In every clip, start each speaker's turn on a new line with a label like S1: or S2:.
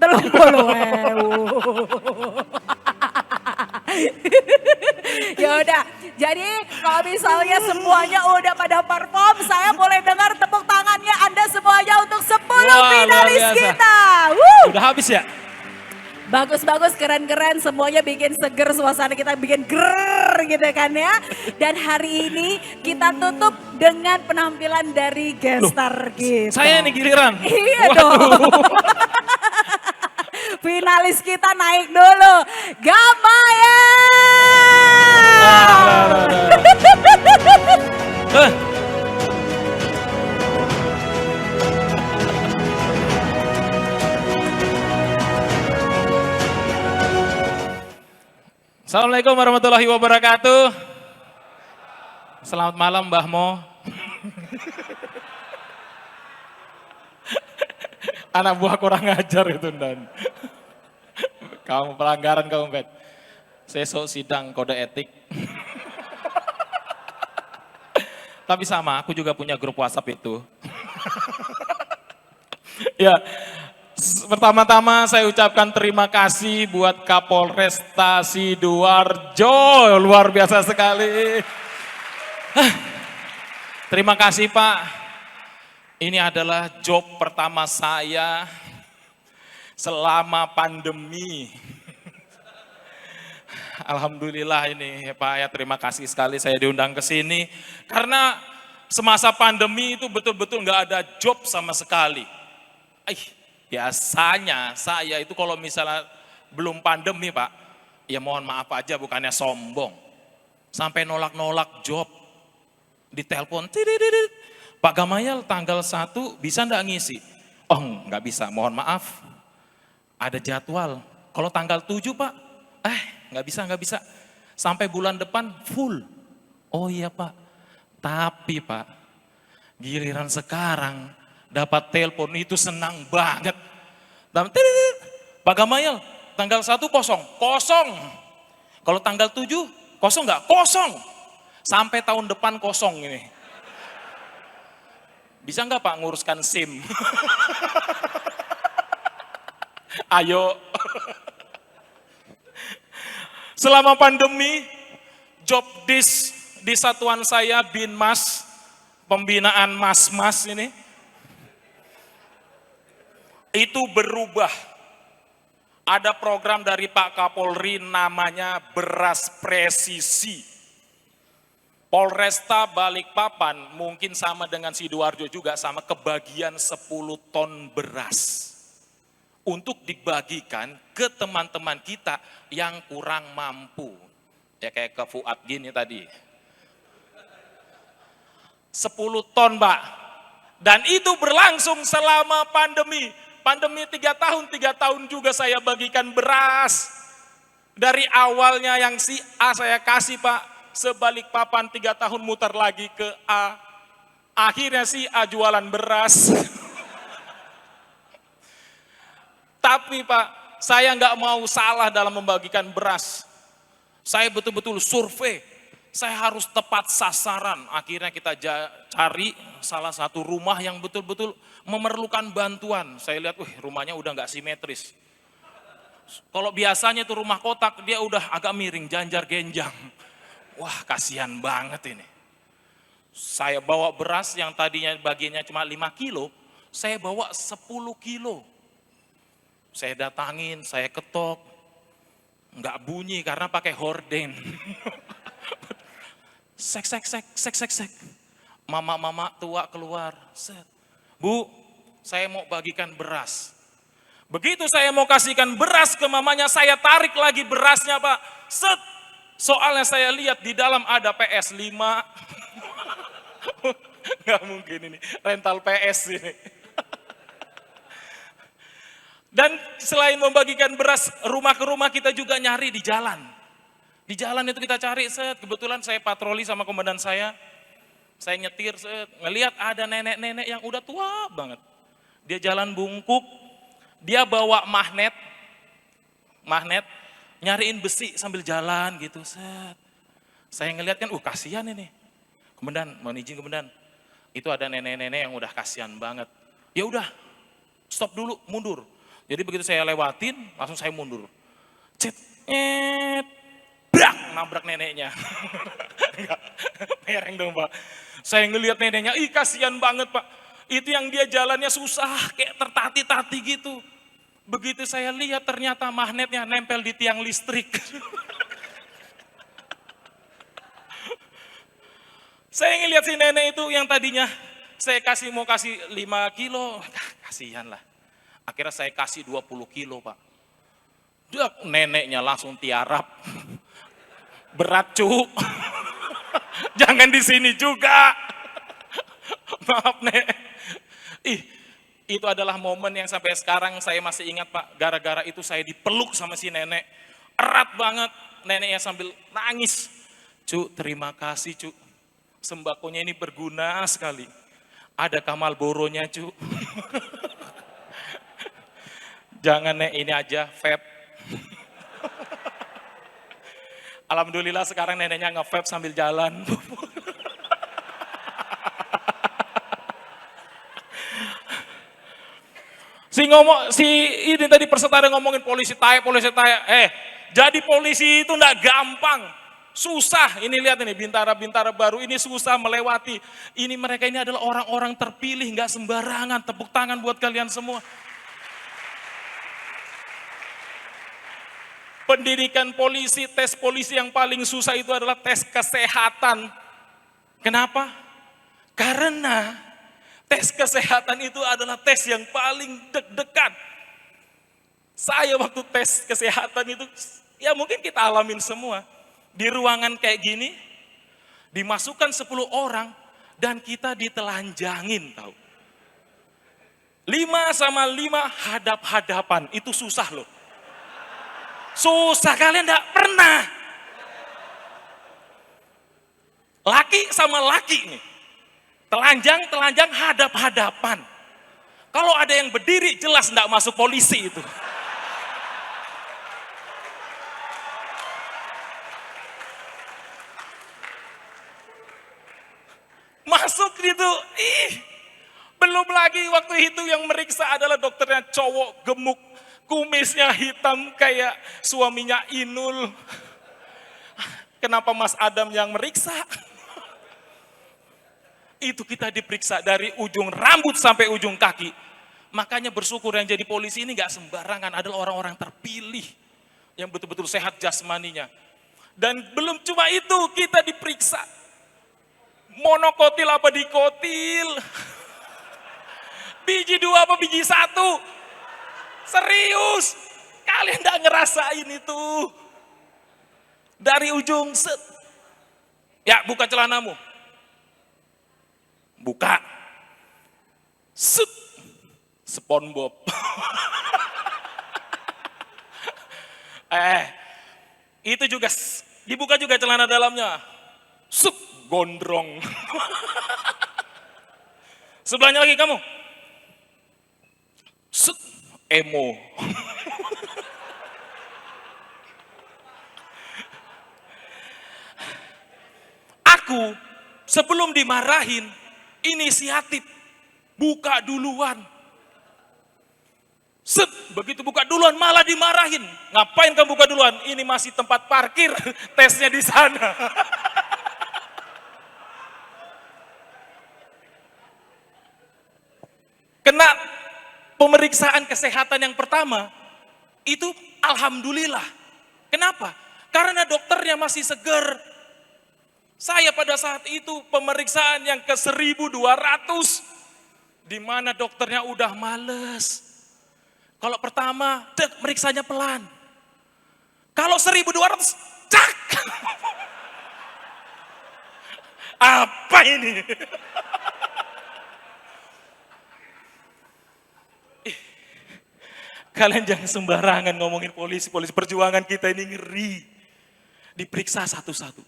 S1: 30.000. Ya udah, jadi kalau misalnya semuanya udah pada perform, saya boleh dengar tepuk tangannya Anda semuanya untuk 10
S2: Wah, luar
S1: finalis
S2: biasa.
S1: kita. Woo!
S2: Udah habis ya?
S1: Bagus-bagus, keren-keren, semuanya bikin seger, suasana kita bikin grrrr gitu kan ya. Dan hari ini kita tutup dengan penampilan dari
S2: Loh,
S1: gestar kita.
S2: saya nih giliran.
S1: Iya
S2: Waduh.
S1: dong. Finalis kita naik dulu. Gamayel.
S2: Assalamualaikum warahmatullahi wabarakatuh. Selamat malam Mbah Mo. Anak buah kurang ajar itu Dan. Kamu pelanggaran kamu Bet. Sesok sidang kode etik. Tapi sama, aku juga punya grup WhatsApp itu. Ya, pertama-tama saya ucapkan terima kasih buat Kapolresta Sidoarjo, luar biasa sekali. Terima kasih Pak, ini adalah job pertama saya selama pandemi. Alhamdulillah ini Pak ya, terima kasih sekali saya diundang ke sini. Karena semasa pandemi itu betul-betul nggak ada job sama sekali. Biasanya saya itu kalau misalnya belum pandemi Pak, ya mohon maaf aja bukannya sombong. Sampai nolak-nolak job, ditelepon, Pak Gamayel tanggal 1 bisa nggak ngisi? Oh nggak bisa, mohon maaf, ada jadwal. Kalau tanggal 7 Pak, nggak bisa. Sampai bulan depan full. Oh iya Pak, tapi Pak, giliran sekarang dapat telepon itu senang banget. Pak Gamayel, tanggal 1 kosong. Kalau tanggal 7 kosong nggak? Kosong. Sampai tahun depan kosong ini. Bisa nggak Pak nguruskan SIM? Ayo. Selama pandemi, job desk di satuan saya Binmas, pembinaan mas-mas ini, itu berubah. Ada program dari Pak Kapolri namanya Beras Presisi. Polresta Balikpapan mungkin sama dengan Sidoarjo juga sama kebagian 10 ton beras. Untuk dibagikan ke teman-teman kita yang kurang mampu. Ya kayak ke Fuad gini tadi. 10 ton Pak. Dan itu berlangsung selama pandemi. Pandemi 3 tahun juga saya bagikan beras. Dari awalnya yang si A saya kasih Pak, sebalik papan 3 tahun muter lagi ke A. Akhirnya si A jualan beras. Tapi Pak, saya nggak mau salah dalam membagikan beras. Saya betul-betul survei, saya harus tepat sasaran. Akhirnya kita cari salah satu rumah yang betul-betul memerlukan bantuan. Saya lihat, rumahnya udah nggak simetris. Kalau biasanya itu rumah kotak, dia udah agak miring, janjar-genjang. Wah, kasihan banget ini. Saya bawa beras yang tadinya bagiannya cuma 5 kilo, saya bawa 10 kilo. Saya datangin, saya ketok, nggak bunyi karena pakai horden. Sek. Mama tua keluar, set. Bu, saya mau bagikan beras. Begitu saya mau kasihkan beras ke mamanya, saya tarik lagi berasnya Pak. Set. Soalnya saya lihat di dalam ada PS5. Nggak mungkin ini, rental PS ini. Dan selain membagikan beras, rumah ke rumah kita juga nyari di jalan. Di jalan itu kita cari, set. Kebetulan saya patroli sama komandan saya nyetir, set. Ngelihat ada nenek-nenek yang udah tua banget. Dia jalan bungkuk, dia bawa magnet, nyariin besi sambil jalan gitu, set. Saya ngelihat kan, kasihan ini. Komandan, mohon izin komandan, itu ada nenek-nenek yang udah kasihan banget. Ya udah, stop dulu, mundur. Jadi begitu saya lewatin, langsung saya mundur. Cet, brak, nabrak neneknya. Enggak, mereng dong Pak. Saya ngelihat neneknya, ih kasihan banget Pak. Itu yang dia jalannya susah, kayak tertati-tati gitu. Begitu saya lihat ternyata magnetnya nempel di tiang listrik. Saya ngelihat si nenek itu yang tadinya saya mau kasih 5 kilo, kasihan lah. Akhirnya saya kasih 20 kilo Pak. Neneknya langsung tiarap. Berat cu. Jangan di sini juga. Maaf Nek. Itu adalah momen yang sampai sekarang saya masih ingat Pak. Gara-gara itu saya dipeluk sama si nenek. Erat banget. Neneknya sambil nangis. Cu, terima kasih cu. Sembakonya ini berguna sekali. Ada Kamal Boronya cu. Jangan Nek, ini aja vape. Alhamdulillah sekarang neneknya nge-vape sambil jalan. Si ini tadi peserta ngomongin polisi tai. Jadi polisi itu enggak gampang. Susah, ini lihat ini bintara-bintara baru ini susah melewati. Mereka ini adalah orang-orang terpilih, nggak sembarangan. Tepuk tangan buat kalian semua. Pendidikan polisi, tes polisi yang paling susah itu adalah tes kesehatan. Kenapa? Karena tes kesehatan itu adalah tes yang paling deg-degan. Saya waktu tes kesehatan itu, ya mungkin kita alamin semua. Di ruangan kayak gini, dimasukkan 10 orang, dan kita ditelanjangin tahu. 5 sama 5 hadap-hadapan, itu susah loh. Susah, kalian enggak pernah. Laki sama laki nih, telanjang hadap-hadapan. Kalau ada yang berdiri, jelas enggak masuk polisi itu. Masuk gitu, belum lagi waktu itu yang meriksa adalah dokternya cowok gemuk, kumisnya hitam kayak suaminya Inul. Kenapa Mas Adam yang meriksa? Itu kita diperiksa dari ujung rambut sampai ujung kaki. Makanya bersyukur yang jadi polisi ini gak sembarangan, adalah orang-orang terpilih yang betul-betul sehat jasmaninya. Dan belum cuma itu, kita diperiksa monokotil apa dikotil, biji 2 apa biji 1, serius, kalian gak ngerasain itu, dari ujung set, ya buka celanamu, buka, set, SpongeBob, itu juga, dibuka juga celana dalamnya, set, gondrong. Sebelahnya lagi kamu. Set, emo. Aku sebelum dimarahin, inisiatif buka duluan. Set, begitu buka duluan malah dimarahin. Ngapain kamu buka duluan? Ini masih tempat parkir, tesnya di sana. Kena pemeriksaan kesehatan yang pertama, itu alhamdulillah. Kenapa? Karena dokternya masih seger. Saya pada saat itu pemeriksaan yang ke 1.200, di mana dokternya udah males. Kalau pertama, meriksanya pelan. Kalau 1.200, cak! Apa ini? Kalian jangan sembarangan ngomongin polisi. Perjuangan kita ini ngeri. Diperiksa satu-satu.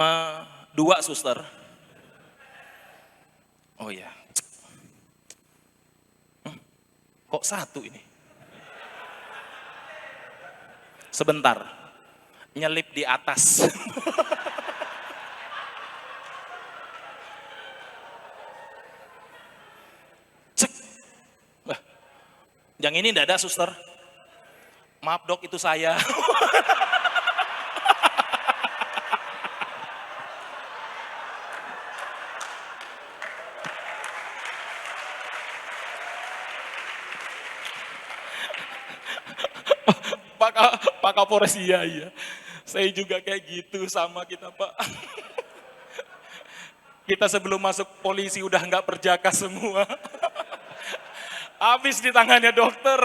S2: 2 suster. Oh iya. Kok 1 ini? Sebentar. Nyelip di atas. Yang ini enggak ada, suster. Maaf dok, itu saya. Pak, Pak Kapolres, iya. Saya juga kayak gitu sama kita Pak. Kita sebelum masuk polisi udah nggak perjaka semua. Habis di tangannya dokter.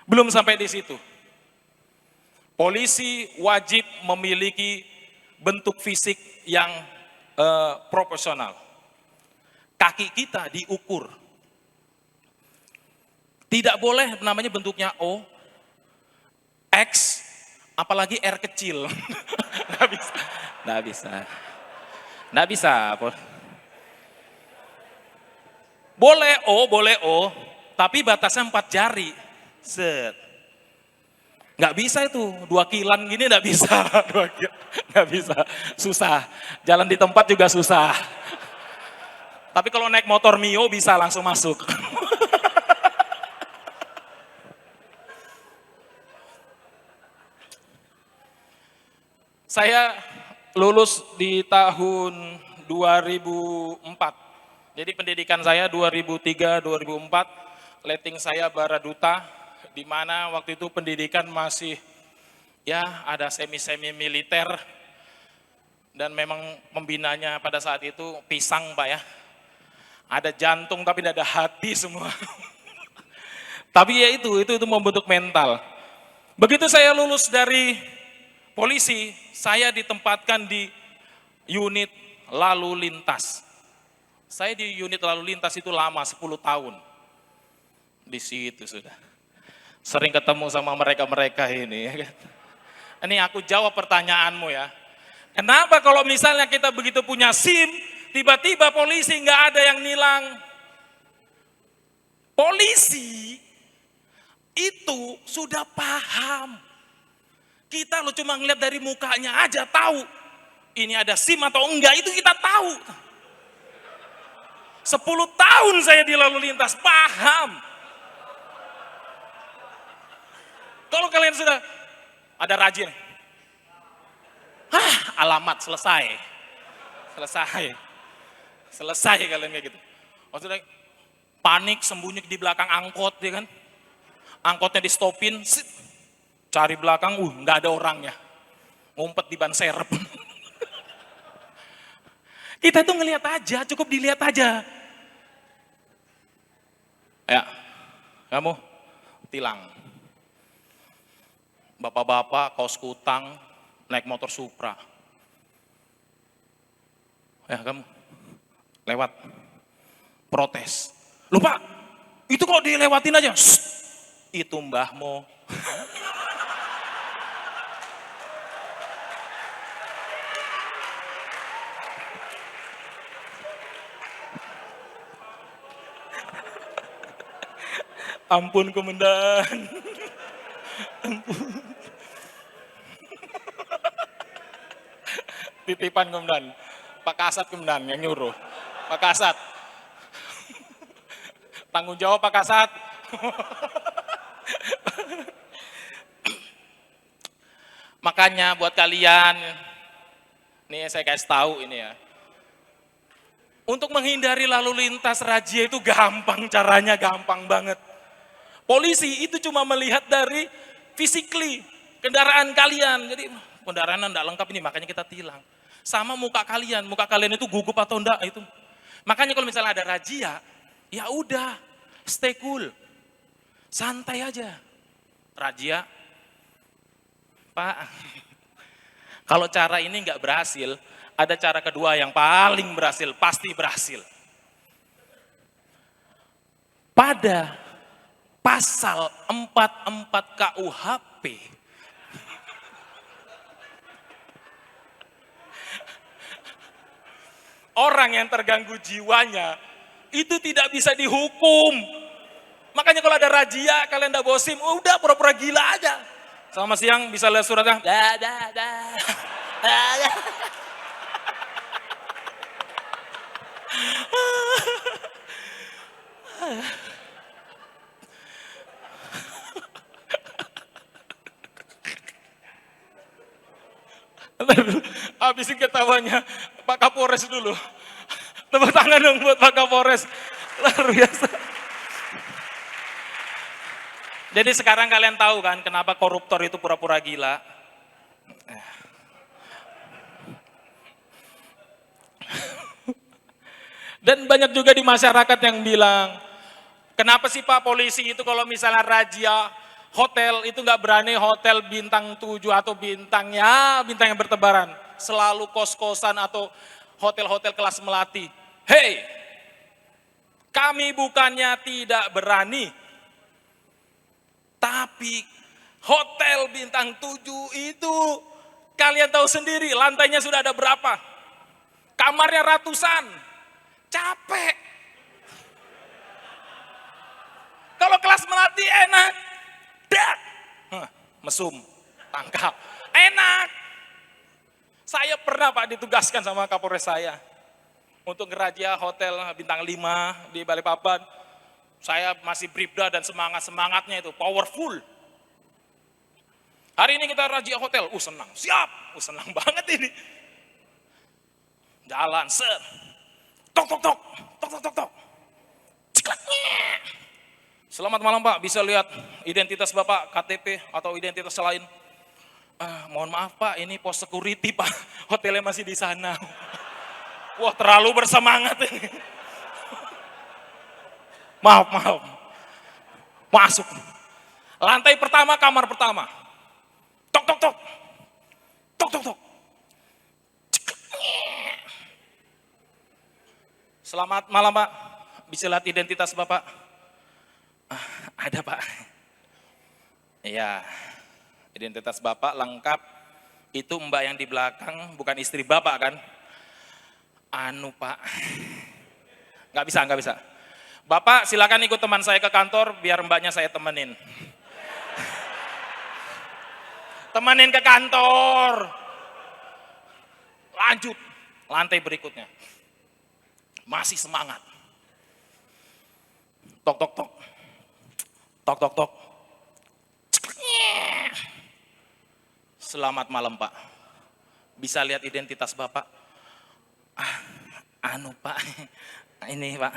S2: Belum sampai di situ. Polisi wajib memiliki bentuk fisik yang proporsional. Kaki kita diukur. Tidak boleh namanya bentuknya O, X, apalagi R kecil. Nggak bisa. Nggak bisa. Nggak bisa. Boleh O, tapi batasnya 4 jari. Set. Nggak bisa itu, 2 kilan gini nggak bisa. Nggak bisa, susah. Jalan di tempat juga susah. Tapi kalau naik motor Mio bisa langsung masuk. Saya lulus di tahun 2004. Jadi pendidikan saya 2003-2004, letting saya Baraduta, di mana waktu itu pendidikan masih ya ada semi-semi militer, dan memang pembinanya pada saat itu pisang Pak ya. Ada jantung tapi tidak ada hati semua. Tapi ya itu membentuk mental. Begitu saya lulus dari polisi, saya ditempatkan di unit lalu lintas. Saya di unit lalu lintas itu lama, 10 tahun. Di situ sudah. Sering ketemu sama mereka-mereka ini. Ini aku jawab pertanyaanmu ya. Kenapa kalau misalnya kita begitu punya SIM, tiba-tiba polisi nggak ada yang nilang? Polisi itu sudah paham. Kita lo cuma ngeliat dari mukanya aja tahu. Ini ada SIM atau enggak, itu kita tahu. 10 tahun saya di lalu lintas, paham. Kalau kalian sudah ada rajin, alamat selesai kalian kayak gitu. Maksudnya panik sembunyi di belakang angkot ya kan, angkotnya di stopin, cari belakang, nggak ada orangnya, ngumpet di ban serep. Kita itu ngelihat aja, cukup dilihat aja. Ya, kamu tilang. Bapak-bapak kaos kutang, naik motor Supra. Ya kamu lewat, protes. Lupa, itu kok dilewatin aja? Shh, itu mbahmu. Ampun komandan. Ampun. Titipan komandan. Pak Kasat komandan yang nyuruh. Pak Kasat. Tanggung jawab Pak Kasat. Makanya buat kalian, nih saya kasih tahu ini ya. Untuk menghindari lalu lintas razia itu gampang, caranya gampang banget. Polisi itu cuma melihat dari physically kendaraan kalian. Jadi kendaraan enggak lengkap ini, makanya kita tilang. Sama muka kalian itu gugup atau enggak itu. Makanya kalau misalnya ada razia, ya udah, stay cool. Santai aja. Razia, Pak, kalau cara ini enggak berhasil, ada cara kedua yang paling berhasil, pasti berhasil. Pada pasal 44 KUHP, orang yang terganggu jiwanya itu tidak bisa dihukum. Makanya kalau ada razia, kalian enggak bawa SIM, udah pura-pura gila aja. Selamat siang, bisa lihat suratnya? Habisin ketawanya Pak Kapolres dulu. Tepuk tangan dong buat Pak Kapolres. Luar biasa. Jadi sekarang kalian tahu kan kenapa koruptor itu pura-pura gila? Dan banyak juga di masyarakat yang bilang, kenapa sih Pak polisi itu kalau misalnya razia hotel itu nggak berani hotel bintang 7 atau bintang yang bertebaran. Selalu kos-kosan atau hotel-hotel kelas melati. Hei, kami bukannya tidak berani, tapi hotel bintang 7 itu kalian tahu sendiri lantainya sudah ada berapa? Kamarnya ratusan. Capek. Kalau kelas melati enak. Dak. Mesum, tangkap. Enak. Saya pernah Pak ditugaskan sama Kapolres saya untuk ngerajia hotel bintang 5 di Balikpapan. Saya masih bribda dan semangatnya itu powerful. Hari ini kita rajia hotel. Senang. Siap. Senang banget ini. Jalan set. Tok tok tok. Tok tok tok tok. Ciklaknya. Selamat malam Pak, bisa lihat identitas Bapak, KTP atau identitas lain? Mohon maaf Pak, ini pos security Pak, hotelnya masih di sana. Wah terlalu bersemangat ini. Maaf. Masuk. Lantai pertama, kamar pertama. Tok tok tok. Tok tok tok. Selamat malam Pak, bisa lihat identitas Bapak? Ada Pak. Iya, identitas Bapak lengkap. Itu Mbak yang di belakang bukan istri Bapak kan? Pak, nggak bisa. Bapak silakan ikut teman saya ke kantor biar Mbaknya saya temenin. Temenin ke kantor. Lanjut, lantai berikutnya. Masih semangat. Tok tok tok. Tok tok tok. Selamat malam Pak. Bisa lihat identitas Bapak? Pak. Ini Pak.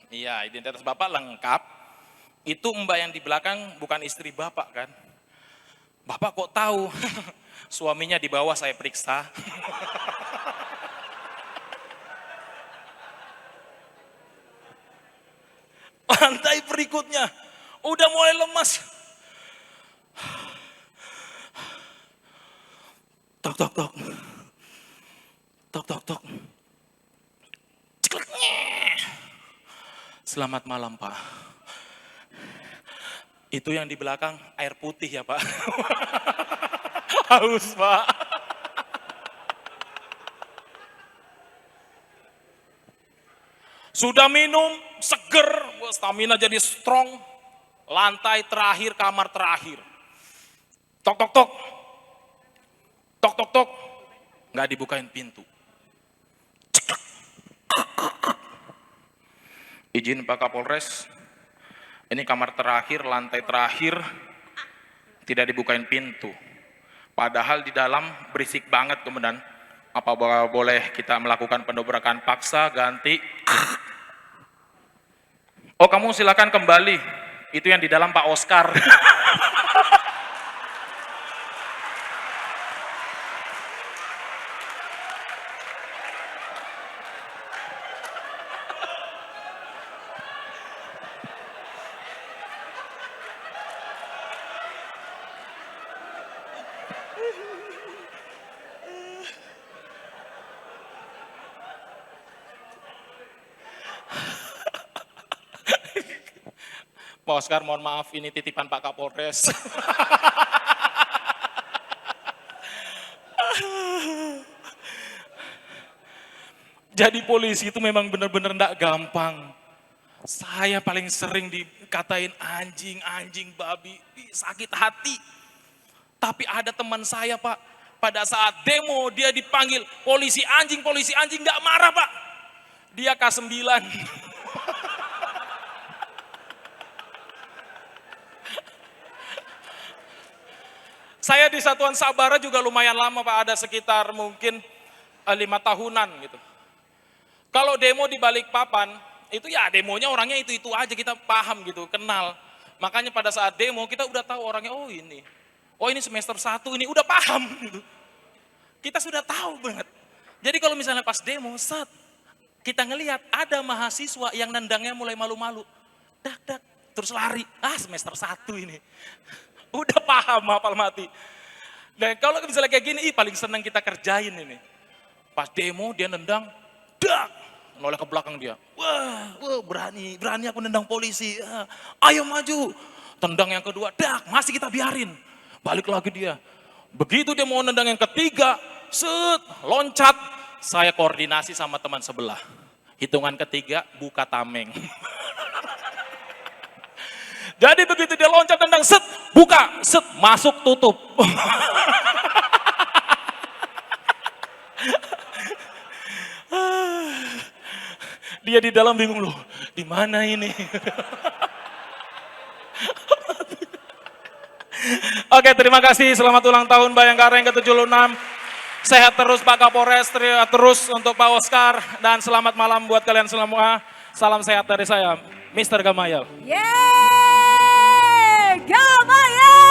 S2: Iya, identitas Bapak lengkap. Itu Mbak yang di belakang bukan istri Bapak kan? Bapak kok tahu? Suaminya di bawah saya periksa. Lantai berikutnya udah mulai lemas. Tok tok tok. Tok tok tok. Selamat malam Pak. Itu yang di belakang air putih ya Pak. Haus Pak. Sudah minum, seger, stamina jadi strong. Lantai terakhir, kamar terakhir. Tok tok tok. Tok tok tok. Nggak dibukain pintu. Izin Pak Kapolres. Ini kamar terakhir, lantai terakhir. Tidak dibukain pintu. Padahal di dalam berisik banget kemudian. Apa boleh kita melakukan pendobrakan paksa, ganti? Oh kamu silakan kembali. Itu yang di dalam Pak Oscar. Pak Oscar mohon maaf ini titipan Pak Kapolres. Jadi polisi itu memang benar-benar enggak gampang. Saya paling sering dikatain anjing, babi, sakit hati. Tapi ada teman saya Pak, pada saat demo dia dipanggil polisi anjing enggak marah Pak. Dia K9. Saya di Satuan Sabara juga lumayan lama Pak, ada sekitar mungkin 5 tahunan gitu. Kalau demo di Balikpapan, itu ya demonya orangnya itu-itu aja, kita paham gitu, kenal. Makanya pada saat demo kita udah tahu orangnya, oh ini semester 1 ini, udah paham gitu. Kita sudah tahu banget. Jadi kalau misalnya pas demo, kita ngelihat ada mahasiswa yang nendangnya mulai malu-malu. Dak, terus lari. Semester 1 ini. Udah paham, hafal mati. Dan kalau misalnya kayak gini, paling senang kita kerjain ini. Pas demo dia nendang, dak, noleh ke belakang dia. Wah, berani aku nendang polisi. Ayo maju. Tendang yang kedua, dak, masih kita biarin. Balik lagi dia. Begitu dia mau nendang yang ketiga, loncat. Saya koordinasi sama teman sebelah. Hitungan ketiga, buka tameng. Jadi begitu dia loncat tendang, buka, masuk, tutup. Dia di dalam bingung loh, di mana ini? Oke, terima kasih. Selamat ulang tahun Bayangkara yang ke-76. Sehat terus Pak Kapolres, terus untuk Pak Oscar, dan selamat malam buat kalian semua. Salam sehat dari saya, Mr. Gamayel.
S1: Yeay, Gamayel!